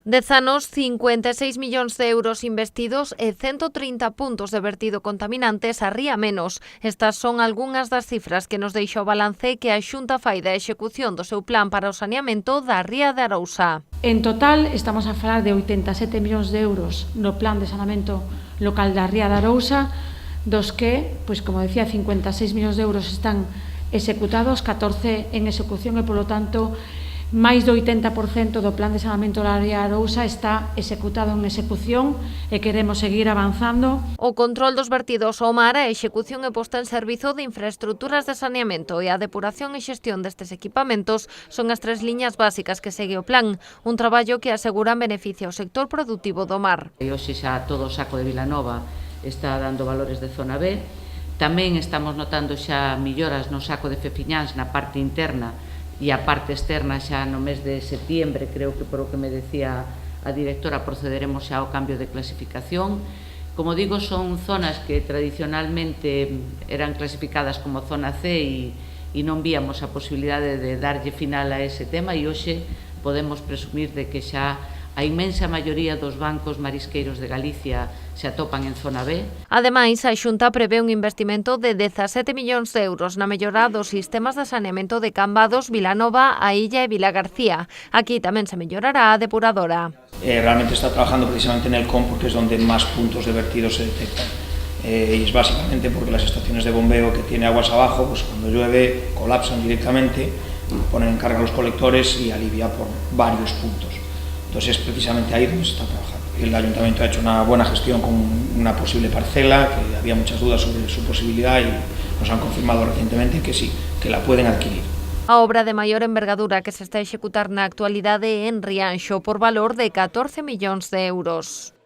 10 anos, 56 millóns de euros investidos e 130 puntos de vertido contaminantes a ría menos. Estas son algunhas das cifras que nos deixa o balance que a Xunta fai da execución do seu plan para o saneamento da ría de Arousa. En total, estamos a falar de 87 millóns de euros no plan de saneamento local da ría de Arousa, dos que, como decía, 56 millóns de euros están executados, 14 en execución e, polo tanto, máis do 80% do plan de saneamento da ría de Arousa está executado en execución e queremos seguir avanzando. O control dos vertidos ao mar, a execución e posta en servizo de infraestructuras de saneamento e a depuración e xestión destes equipamentos son as tres liñas básicas que segue o plan, un traballo que aseguran beneficia ao sector productivo do mar. E hoxe xa todo o saco de Vilanova está dando valores de zona B. Tamén estamos notando xa melloras no saco de Fefiñáns na parte interna e a parte externa xa no mes de setiembre, creo que por o que me decía a directora, procederemos xa ao cambio de clasificación. Como digo, son zonas que tradicionalmente eran clasificadas como zona C e non víamos a posibilidade de darlle final a ese tema e hoxe podemos presumir de que xa a inmensa maioría dos bancos marisqueiros de Galicia se atopan en zona B. Ademais, a Xunta prevé un investimento de 17 millóns de euros na mellora dos sistemas de saneamento de Cambados, Vilanova, A Illa e Vilagarcía. Aquí tamén se mellorará a depuradora. Realmente está trabajando precisamente en el COM porque es donde más puntos de vertido se detectan. Y es básicamente porque las estaciones de bombeo que tiene aguas abajo, pues cuando llueve colapsan directamente, ponen en carga los colectores y alivia por varios puntos. Entonces es precisamente ahí donde se está trabajando. El Ayuntamiento ha hecho una buena gestión con una posible parcela, que había muchas dudas sobre su posibilidad y nos han confirmado recientemente que sí, que la pueden adquirir. A obra de maior envergadura que se está a executar na actualidade en Rianxo por valor de 14 millóns de euros.